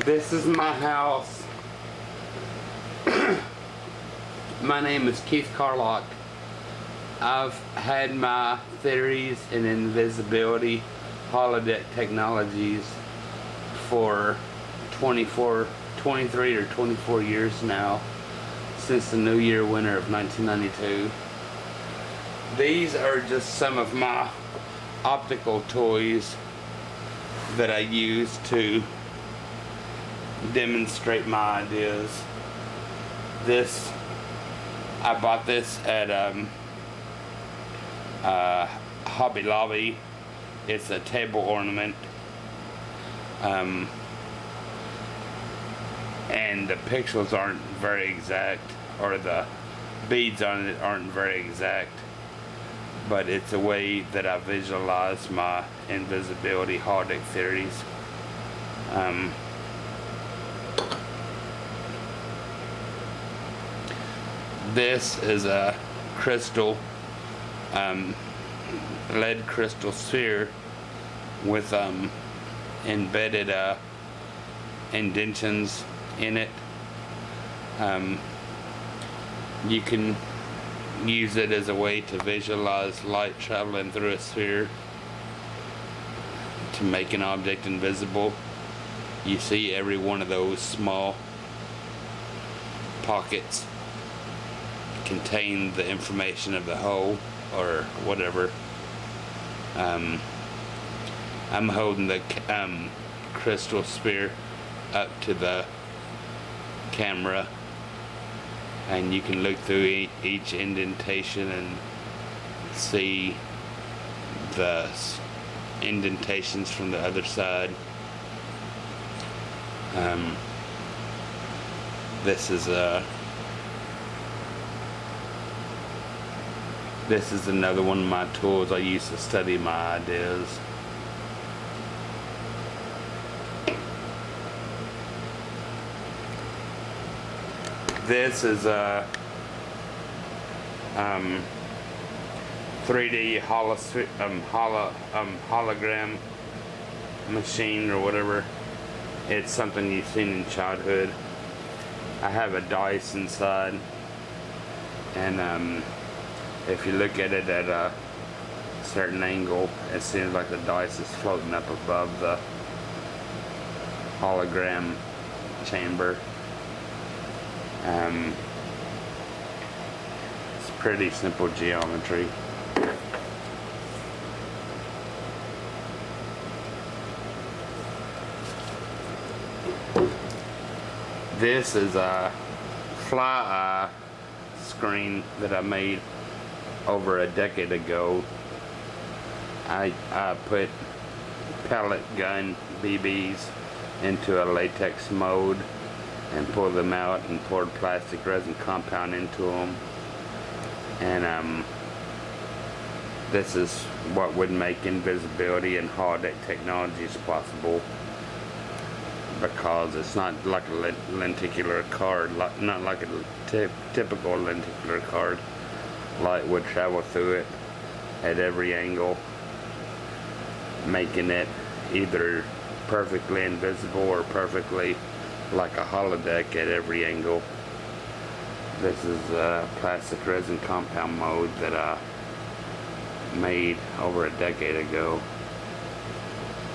This is my house. My name is Keith Carlock. I've had my theories in invisibility, holodeck technologies for 23 or 24 years now, since the New Year winter of 1992. These are just some of my optical toys that I use to demonstrate my ideas. I bought this at Hobby Lobby. It's a table ornament, and the pixels aren't very exact, or the beads on it aren't very exact, but it's a way that I visualize my invisibility holodeck theories. This is a crystal, lead crystal sphere with embedded indentions in it. You can use it as a way to visualize light traveling through a sphere to make an object invisible. You see every one of those small pockets contain the information of the whole, or whatever. I'm holding the crystal sphere up to the camera, and you can look through each indentation and see the indentations from the other side. This is another one of my tools I use to study my ideas. This is a 3D hologram machine or whatever. It's something you've seen in childhood. I have a dice inside, and if you look at it at a certain angle, it seems like the dice is floating up above the hologram chamber. It's pretty simple geometry. This is a fly eye screen that I made over a decade ago. I put pellet gun BBs into a latex mold and pulled them out and poured plastic resin compound into them, and this is what would make invisibility and holodeck technologies possible, because it's not like a lenticular card, not like a typical lenticular card. Light would travel through it at every angle, making it either perfectly invisible or perfectly like a holodeck at every angle. This is a plastic resin compound mold that I made over a decade ago.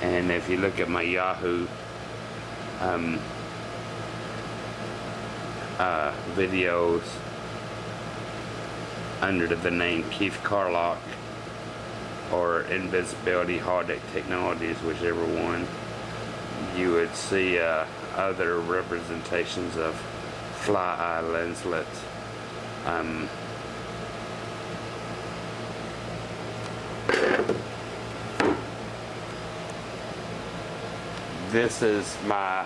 And if you look at my Yahoo videos under the name Keith Carlock or Invisibility Holodeck Technologies, whichever one, you would see other representations of fly eye lenslets. This is my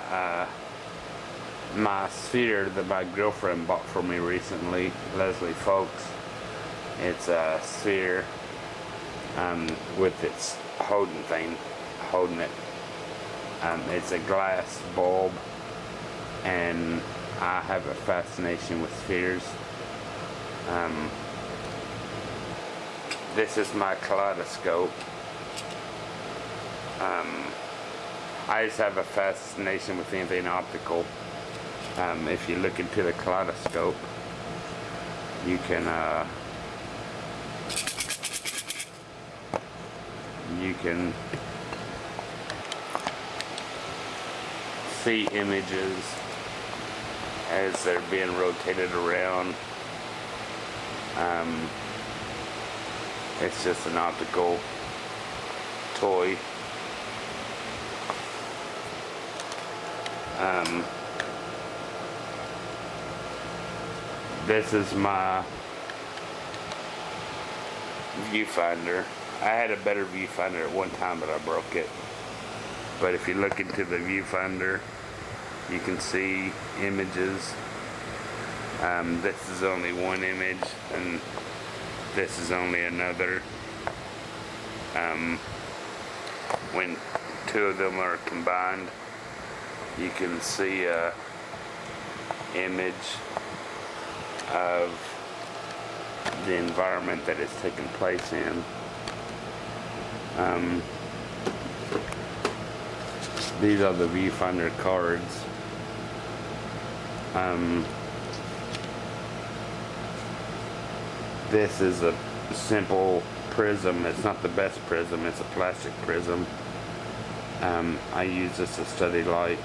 my sphere that my girlfriend bought for me recently, Leslie Folks. It's a sphere with its holding it. It's a glass bulb, and I have a fascination with spheres. This is my kaleidoscope. I just have a fascination with anything optical. If you look into the kaleidoscope, you can see images as they're being rotated around. It's just an optical toy. This is my viewfinder. I had a better viewfinder at one time, but I broke it. But if you look into the viewfinder, you can see images. This is only one image, and this is only another. When two of them are combined, you can see a image of the environment that it's taking place in. These are the viewfinder cards. This is a simple prism. It's not the best prism, it's a plastic prism. I use this to study light.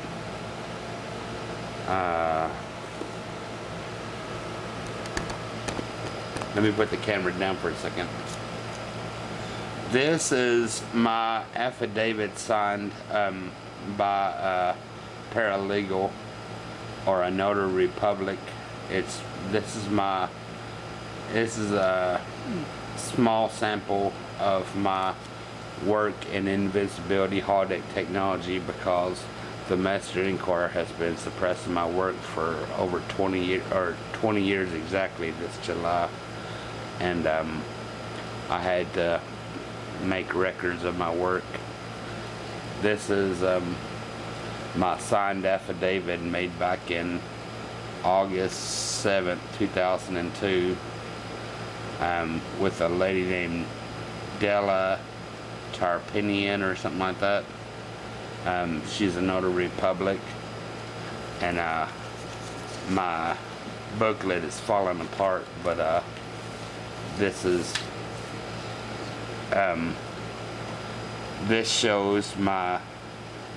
Let me put the camera down for a second. This is my affidavit signed by a paralegal or a notary public. This is a small sample of my work in invisibility holodeck technology, because the Master Inquirer has been suppressing my work for over 20 years, or 20 years exactly this July, and I had to make records of my work. This is my signed affidavit made back in August 7th, 2002, with a lady named Della Tarpinian or something like that. She's a notary public, and my booklet is falling apart, but this shows my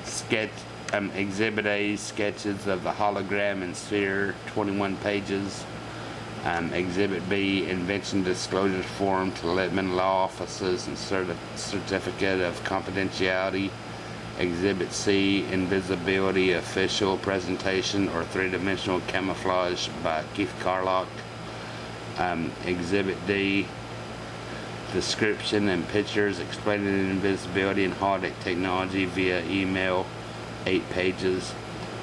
sketch, Exhibit A sketches of the hologram and sphere, 21 pages. Exhibit B, invention disclosure form to Littman law offices and certificate of confidentiality. Exhibit C, invisibility official presentation or three-dimensional camouflage by Keith Carlock. Exhibit D, description and pictures explaining invisibility and holodeck technology via email, 8 pages.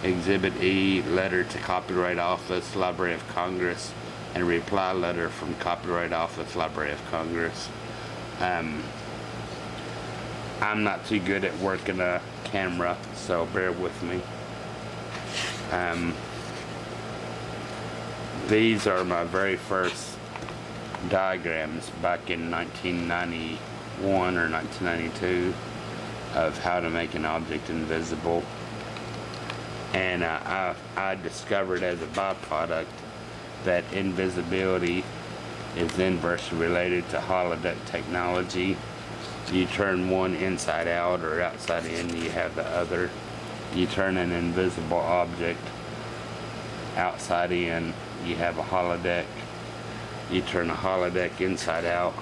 Exhibit E, letter to Copyright Office, Library of Congress, and reply letter from Copyright Office, Library of Congress. I'm not too good at working a camera, so bear with me. These are my very first diagrams back in 1991 or 1992 of how to make an object invisible. And I discovered as a byproduct that invisibility is inversely related to holodeck technology. You turn one inside out or outside in, you have the other. You turn an invisible object outside in, you have a holodeck. You turn a holodeck inside out,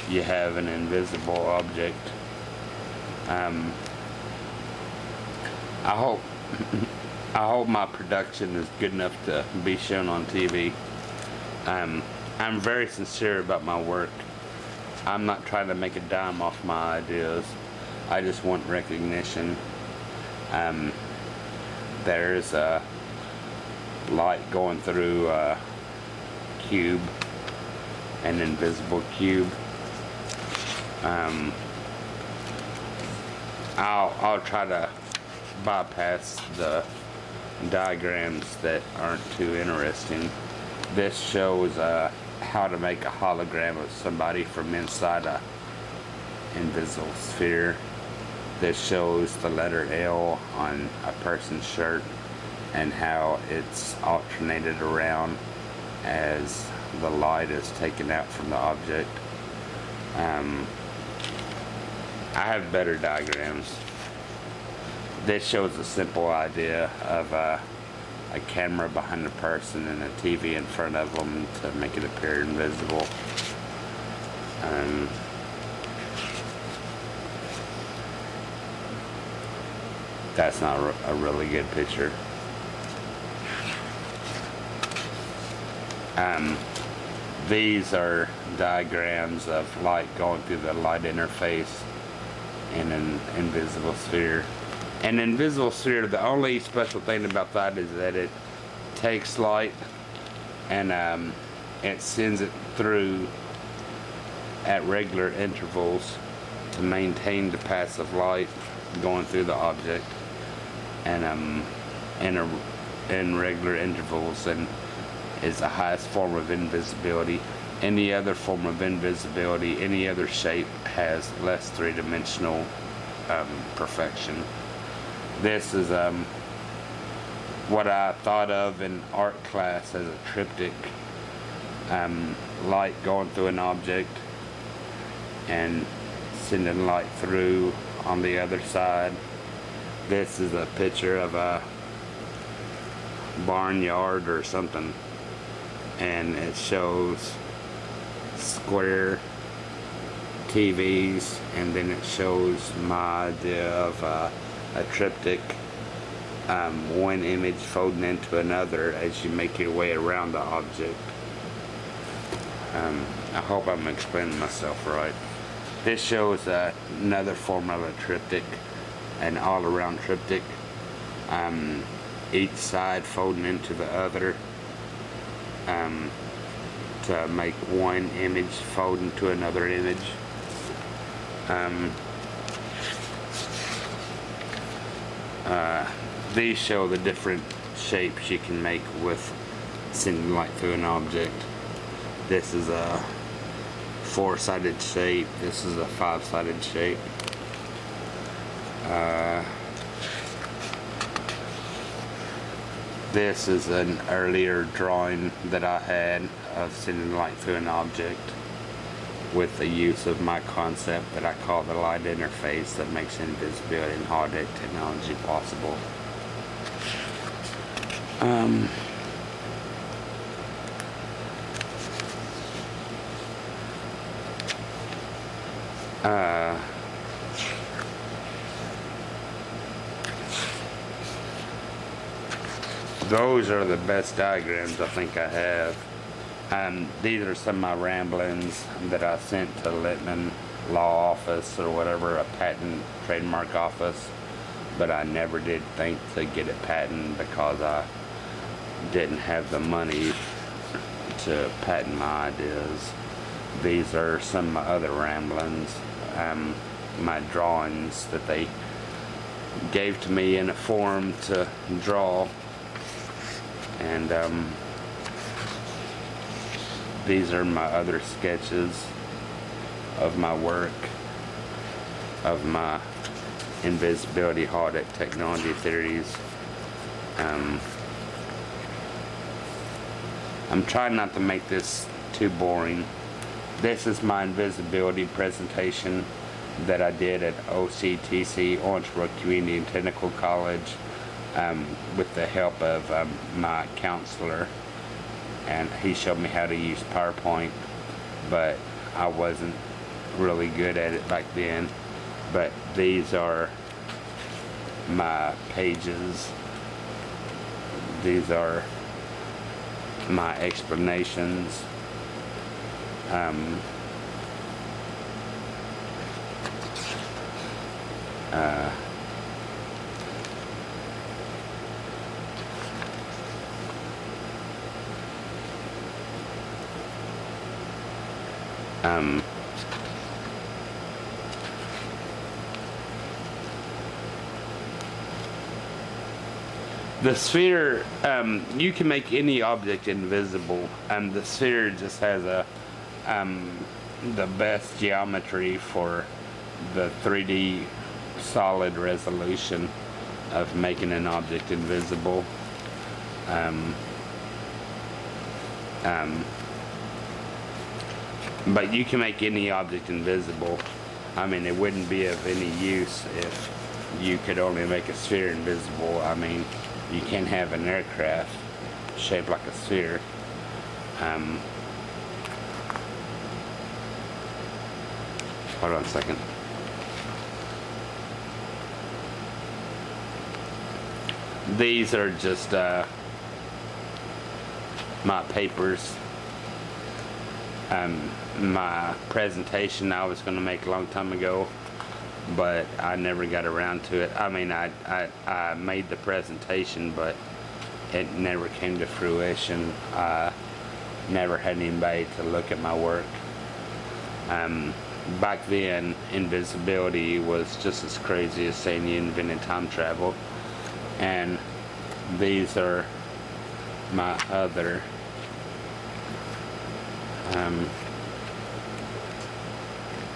you have an invisible object. I hope my production is good enough to be shown on TV. I'm very sincere about my work. I'm not trying to make a dime off my ideas. I just want recognition. There's a light going through a cube, an invisible cube. I'll try to bypass the diagrams that aren't too interesting. This shows how to make a hologram of somebody from inside a invisible sphere. This shows the letter L on a person's shirt and how it's alternated around as the light is taken out from the object. I have better diagrams. This shows a simple idea of a camera behind a person and a TV in front of them to make it appear invisible. That's not a really good picture. These are diagrams of light going through the light interface in an invisible sphere. An invisible sphere, the only special thing about that is that it takes light and it sends it through at regular intervals to maintain the passive light going through the object, and in regular intervals, and is the highest form of invisibility. Any other form of invisibility, any other shape, has less three-dimensional perfection. This is what I thought of in art class as a triptych. Light going through an object and sending light through on the other side. This is a picture of a barnyard or something, and it shows square TVs, and then it shows my idea of a triptych, one image folding into another as you make your way around the object. I hope I'm explaining myself right. This shows another form of a triptych, an all-around triptych, each side folding into the other to make one image fold into another image. These show the different shapes you can make with sending light through an object. This is a 4-sided shape. This is a 5-sided shape. This is an earlier drawing that I had of sending light through an object with the use of my concept that I call the light interface that makes invisibility and holodeck technology possible. Those are the best diagrams I think I have. These are some of my ramblings that I sent to Littman Law Office or whatever, a patent trademark office, but I never did think to get it patented because I didn't have the money to patent my ideas. These are some of my other ramblings, my drawings that they gave to me in a form to draw, and these are my other sketches of my work, of my invisibility holodeck technology theories. I'm trying not to make this too boring. This is my invisibility presentation that I did at OCTC, Owensboro Community and Technical College, with the help of my counselor, and he showed me how to use PowerPoint, but I wasn't really good at it back then. But these are my pages. These are my explanations. The sphere, you can make any object invisible, and the sphere just has the best geometry for the 3D solid resolution of making an object invisible. But you can make any object invisible. I mean, it wouldn't be of any use if you could only make a sphere invisible. I mean, you can have an aircraft shaped like a sphere. Hold on a second. These are just my papers. My presentation I was going to make a long time ago, but I never got around to it. I mean, I made the presentation, but it never came to fruition. I never had anybody to look at my work. Back then, invisibility was just as crazy as saying you invented time travel. And these are my other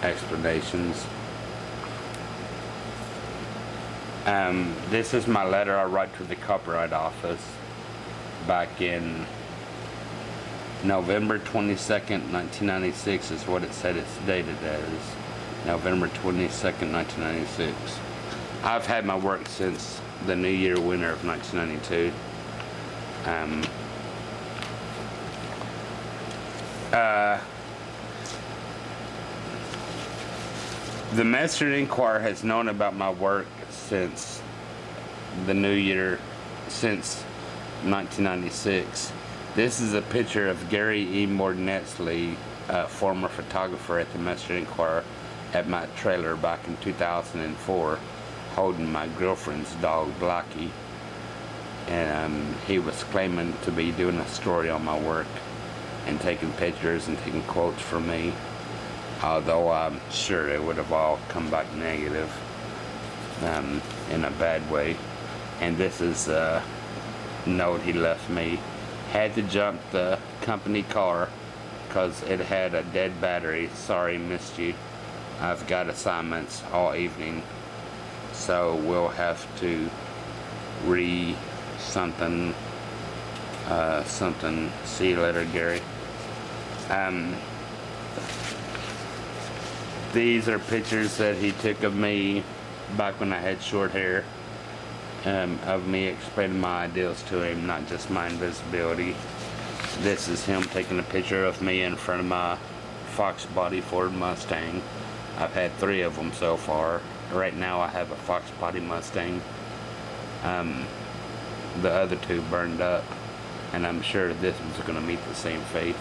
explanations. This is my letter I write to the Copyright Office back in November 22nd, 1996 is what it said it's dated as. November 22nd, 1996. I've had my work since the New Year winter of 1992. The Messenger Inquirer has known about my work since the New Year, since 1996. This is a picture of Gary E. Mordenetsley, former photographer at the Messenger Inquirer, at my trailer back in 2004, holding my girlfriend's dog, Blackie. And he was claiming to be doing a story on my work and taking pictures and taking quotes from me, although I'm sure it would have all come back negative in a bad way. And this is a note he left me. Had to jump the company car because it had a dead battery. Sorry, missed you. I've got assignments all evening, so we'll have to something. See you later, Gary. These are pictures that he took of me back when I had short hair, of me explaining my ideals to him, not just my invisibility. This is him taking a picture of me in front of my Fox body Ford Mustang. I've had 3 of them so far. Right now I have a Fox body Mustang. The other 2 burned up, and I'm sure this one's going to meet the same fate.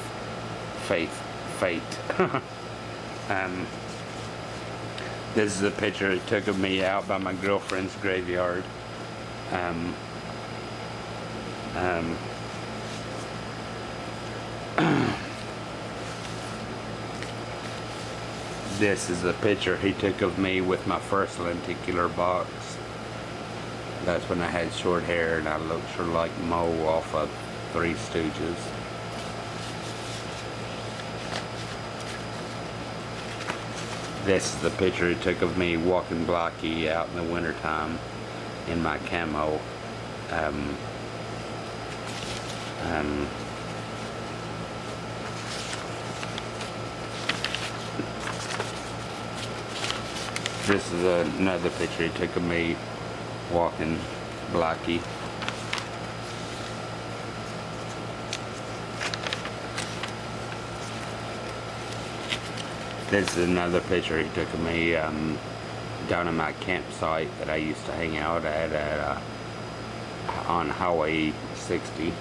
This is a picture he took of me out by my girlfriend's graveyard. This is a picture he took of me with my first lenticular box. That's when I had short hair and I looked sort of like Moe off of Three Stooges. This is the picture he took of me walking Blackie out in the wintertime in my camo. This is another picture he took of me walking Blackie. This is another picture he took of me down at my campsite that I used to hang out at on Highway 60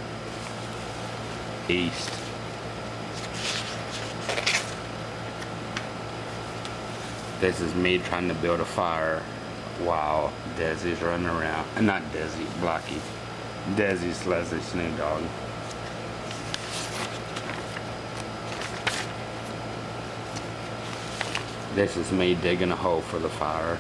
East. This is me trying to build a fire while Desi's running around. Not Desi, Blackie. Desi's Leslie Snoop Dogg. This is me digging a hole for the fire.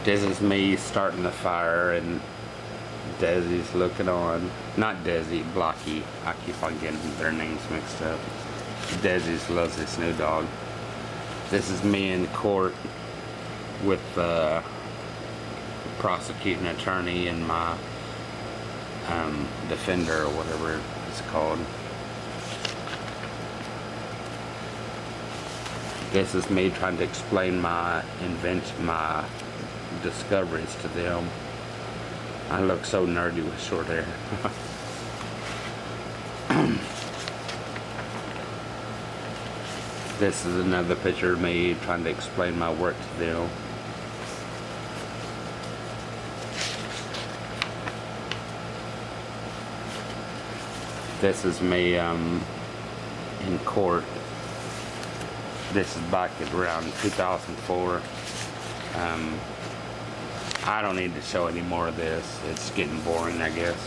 This is me starting the fire and Desi's looking on. Not Desi, Blackie. I keep on getting their names mixed up. Desi's loves this new dog. This is me in court with the prosecuting attorney and my defender, or whatever it's called. This is me trying to explain my discoveries to them. I look so nerdy with short hair. This is another picture of me trying to explain my work to them. This is me in court. This is back at around 2004. I don't need to show any more of this. It's getting boring, I guess.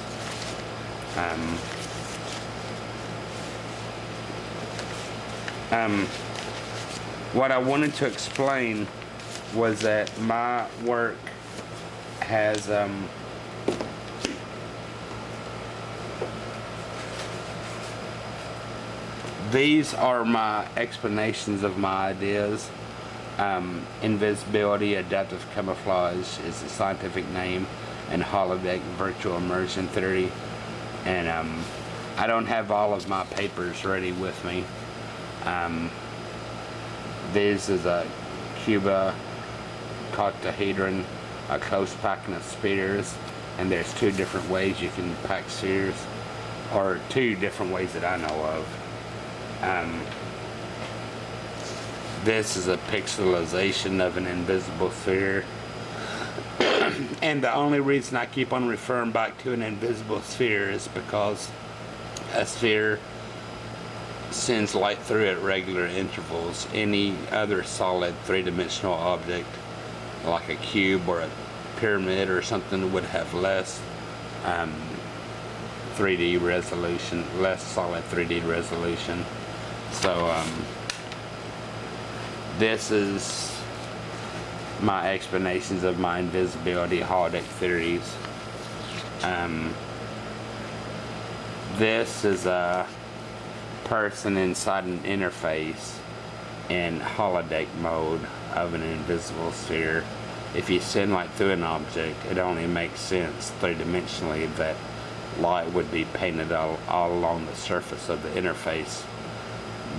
What I wanted to explain was that my work has these are my explanations of my ideas. Invisibility, adaptive camouflage is the scientific name, and holodeck, virtual immersion theory. And I don't have all of my papers ready with me. This is a Cuba coctahedron, a close packing of spheres, and there's two different ways you can pack spheres, or two different ways that I know of. This is a pixelization of an invisible sphere. And the only reason I keep on referring back to an invisible sphere is because a sphere sends light through at regular intervals. Any other solid three-dimensional object, like a cube or a pyramid or something, would have less 3D resolution, less solid 3D resolution. So this is my explanations of my invisibility holodeck theories. This is a person inside an interface in holodeck mode of an invisible sphere. If you send light through an object, it only makes sense three-dimensionally that light would be painted all along the surface of the interface,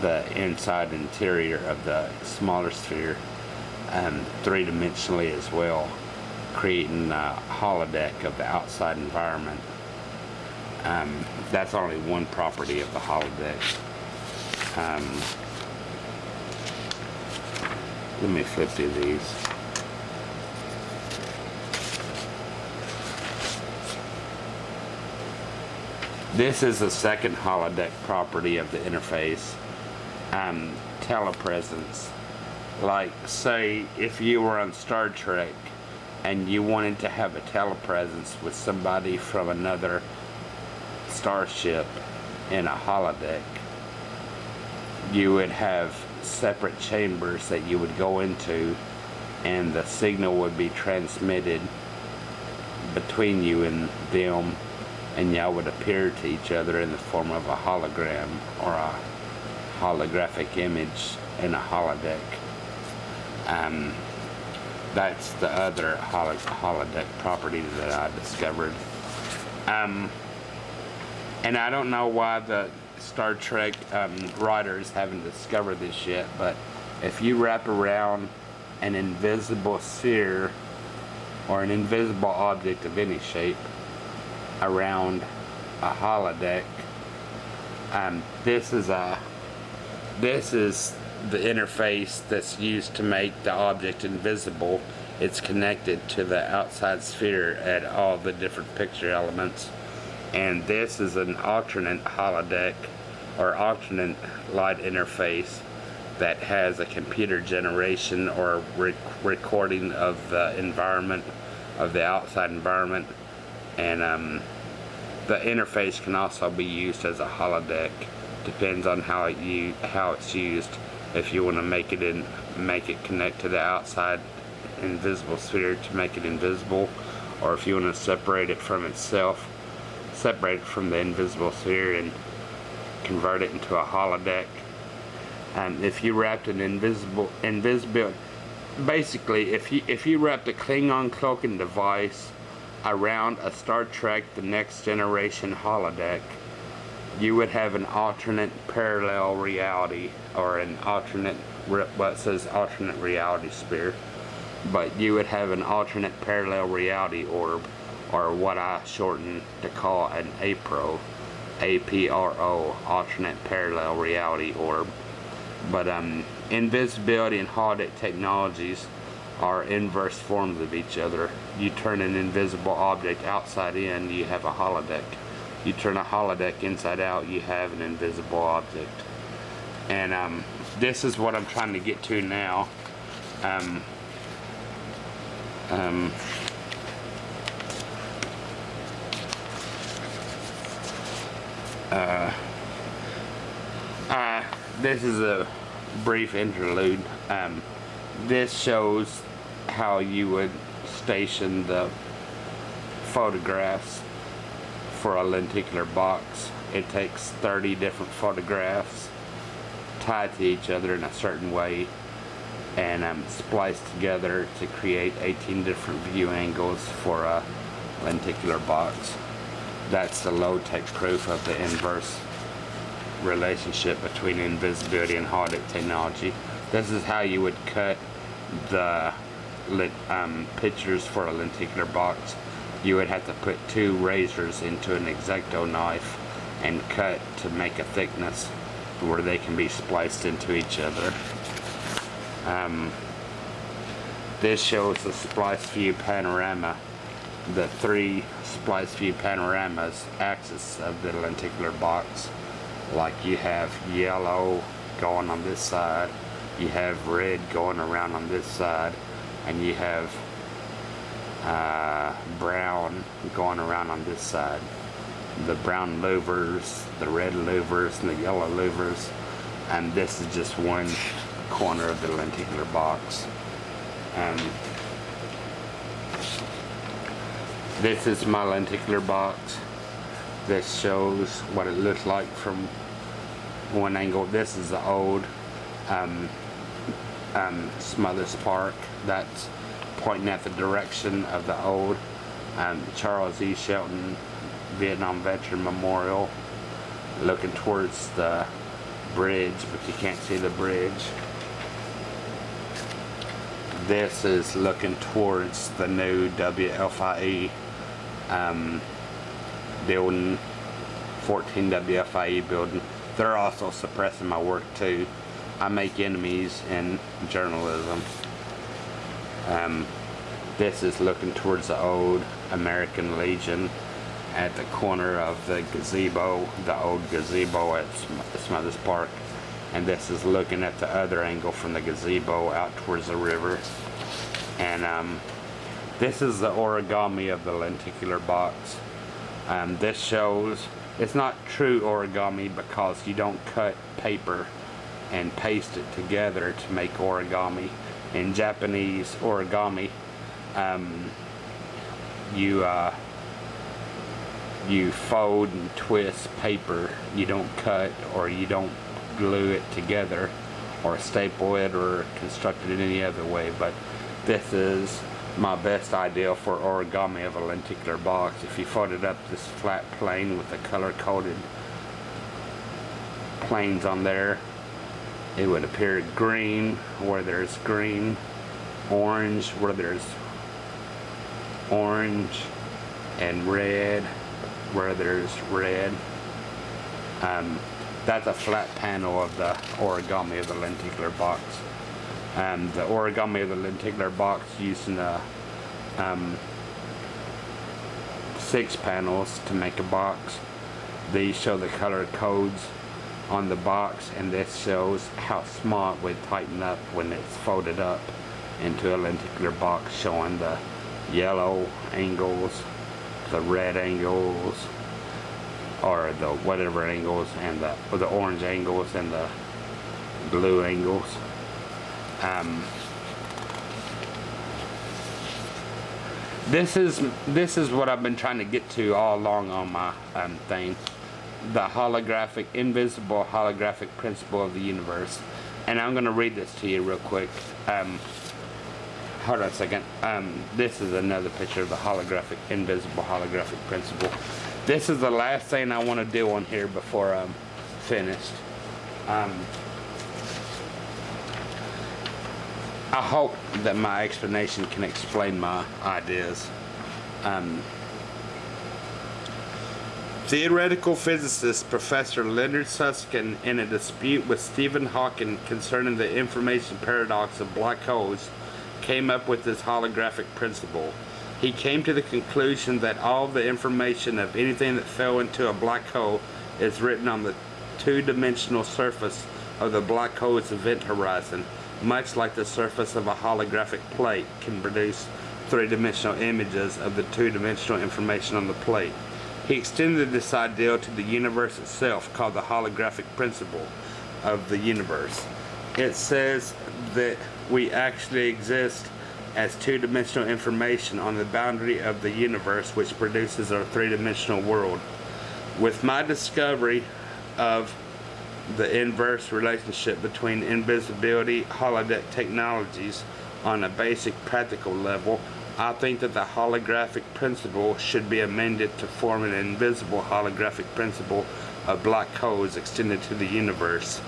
the inside interior of the smaller sphere, three-dimensionally as well, creating a holodeck of the outside environment. That's only one property of the holodeck. Let me flip through these. This is the second holodeck property of the interface. Telepresence. Like, say if you were on Star Trek and you wanted to have a telepresence with somebody from another starship in a holodeck, you would have separate chambers that you would go into, and the signal would be transmitted between you and them, and y'all would appear to each other in the form of a hologram or a holographic image in a holodeck. That's the other holodeck property that I discovered. And I don't know why the Star Trek writers haven't discovered this yet, but if you wrap around an invisible sphere or an invisible object of any shape around a holodeck, this is the interface that's used to make the object invisible. It's connected to the outside sphere at all the different picture elements. And this is an alternate holodeck or alternate light interface that has a computer generation or recording of the environment, of the outside environment. And the interface can also be used as a holodeck. Depends on how it's used. If you want to make it connect to the outside invisible sphere to make it invisible, or if you want to separate it from itself, separate it from the invisible sphere and convert it into a holodeck, If you wrapped an invisibility, basically, if you wrapped a Klingon cloaking device around a Star Trek The Next Generation holodeck, you would have an alternate parallel reality, or an alternate, well, it says alternate reality sphere, but you would have an alternate parallel reality orb, or what I shorten to call an APRO, APRO, alternate parallel reality orb. But invisibility and holodeck technologies are inverse forms of each other. You turn an invisible object outside in, you have a holodeck. You turn a holodeck inside out, you have an invisible object. And this is what I'm trying to get to now. This is a brief interlude. This shows how you would station the photographs for a lenticular box. It takes 30 different photographs tied to each other in a certain way and spliced together to create 18 different view angles for a lenticular box. That's the low-tech proof of the inverse relationship between invisibility and holodeck technology. This is how you would cut the pictures for a lenticular box. You would have to put 2 razors into an X-Acto knife and cut to make a thickness where they can be spliced into each other. This shows the splice view panorama, the 3 splice view panoramas axis of the lenticular box. Like you have yellow going on this side, you have red going around on this side, and you have brown going around on this side. The brown louvers, the red louvers, and the yellow louvers, and this is just one corner of the lenticular box. This is my lenticular box. This shows what it looks like from one angle. This is the old Smothers Park. That's pointing at the direction of the old Charles E. Shelton Vietnam Veteran Memorial, looking towards the bridge, but you can't see the bridge. This is looking towards the new WFIE building, 14 WFIE building. They're also suppressing my work too. I make enemies in journalism. This is looking towards the old American Legion at the corner of the gazebo, the old gazebo at Smothers Park. And this is looking at the other angle from the gazebo out towards the river. And this is the origami of the lenticular box. This shows, it's not true origami because you don't cut paper and paste it together to make origami. In Japanese origami, you fold and twist paper. You don't cut, or you don't glue it together or staple it or construct it in any other way. But this is my best idea for origami of a lenticular box. If you folded up this flat plane with the color-coded planes on there, it would appear green where there's green, orange where there's orange, and red where there's red. That's a flat panel of the origami of the lenticular box. The origami of the lenticular box using 6 panels to make a box. These show the color codes on the box, and this shows how small it would tighten up when it's folded up into a lenticular box, showing the yellow angles, the red angles, or the whatever angles, and the orange angles and the blue angles. This is what I've been trying to get to all along on my thing. The invisible holographic principle of the universe. And I'm going to read this to you real quick. Hold on a second. This is another picture of the invisible holographic principle. This is the last thing I want to do on here before I'm finished. I hope that my explanation can explain my ideas. Theoretical physicist Professor Leonard Susskind, in a dispute with Stephen Hawking concerning the information paradox of black holes, came up with this holographic principle. He came to the conclusion that all the information of anything that fell into a black hole is written on the two-dimensional surface of the black hole's event horizon, much like the surface of a holographic plate can produce three-dimensional images of the two-dimensional information on the plate. He extended this ideal to the universe itself, called the holographic principle of the universe. It says that we actually exist as two-dimensional information on the boundary of the universe, which produces our three-dimensional world. With my discovery of the inverse relationship between invisibility holodeck technologies on a basic practical level, I think that the holographic principle should be amended to form an invisible holographic principle of black holes extended to the universe.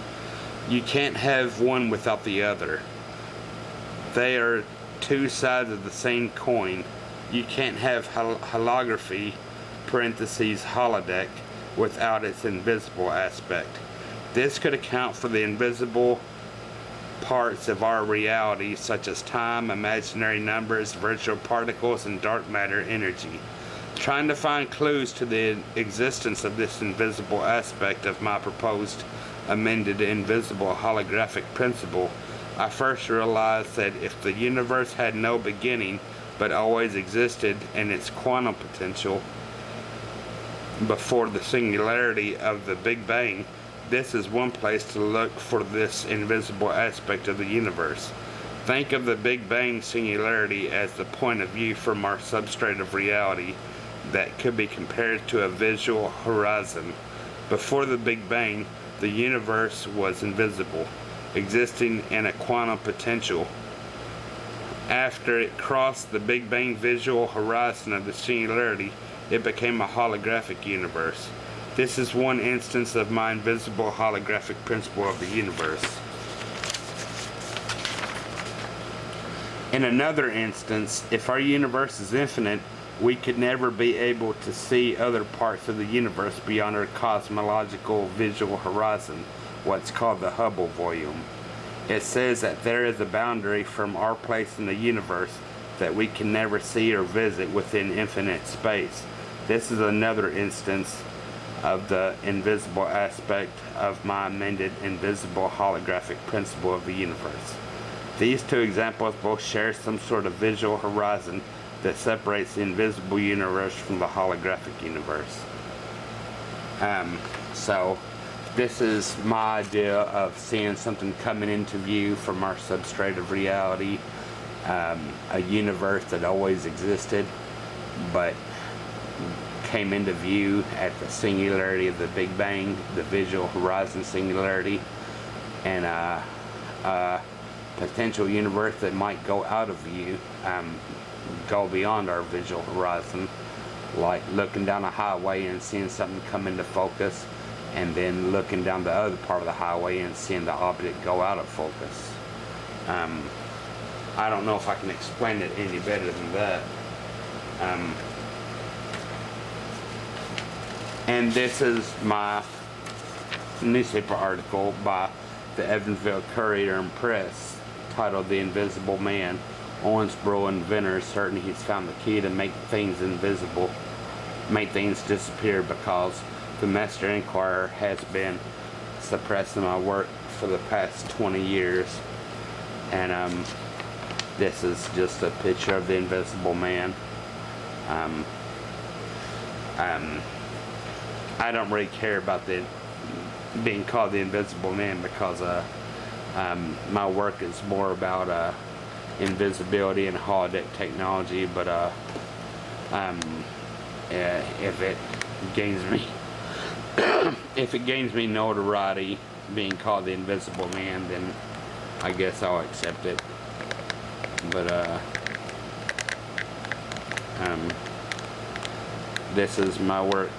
You can't have one without the other. They are two sides of the same coin. You can't have holography, parentheses holodeck, without its invisible aspect. This could account for the invisible parts of our reality, such as time, imaginary numbers, virtual particles, and dark matter energy. Trying to find clues to the existence of this invisible aspect of my proposed amended invisible holographic principle, I first realized that if the universe had no beginning but always existed in its quantum potential before the singularity of the Big Bang, this is one place to look for this invisible aspect of the universe. Think of the Big Bang singularity as the point of view from our substrate of reality that could be compared to a visual horizon. Before the Big Bang, the universe was invisible, existing in a quantum potential. After it crossed the Big Bang visual horizon of the singularity, it became a holographic universe. This is one instance of my invisible holographic principle of the universe. In another instance, if our universe is infinite, we could never be able to see other parts of the universe beyond our cosmological visual horizon, what's called the Hubble volume. It says that there is a boundary from our place in the universe that we can never see or visit within infinite space. This is another instance of the invisible aspect of my amended invisible holographic principle of the universe. These two examples both share some sort of visual horizon that separates the invisible universe from the holographic universe. So this is my idea of seeing something coming into view from our substrate of reality, a universe that always existed but came into view at the singularity of the Big Bang, the visual horizon singularity, and a potential universe that might go out of view, go beyond our visual horizon, like looking down a highway and seeing something come into focus, and then looking down the other part of the highway and seeing the object go out of focus. I don't know if I can explain it any better than that. And this is my newspaper article by the Evansville Courier and Press, titled "The Invisible Man. Owensboro inventor is certain he's found the key to make things invisible, make things disappear, because the Master Inquirer has been suppressing my work for the past 20 years. And this is just a picture of the Invisible Man. I don't really care about the being called the Invisible Man, because my work is more about invisibility and holodeck technology. But if it gains me if it gains me notoriety being called the Invisible Man, then I guess I'll accept it. But this is my work.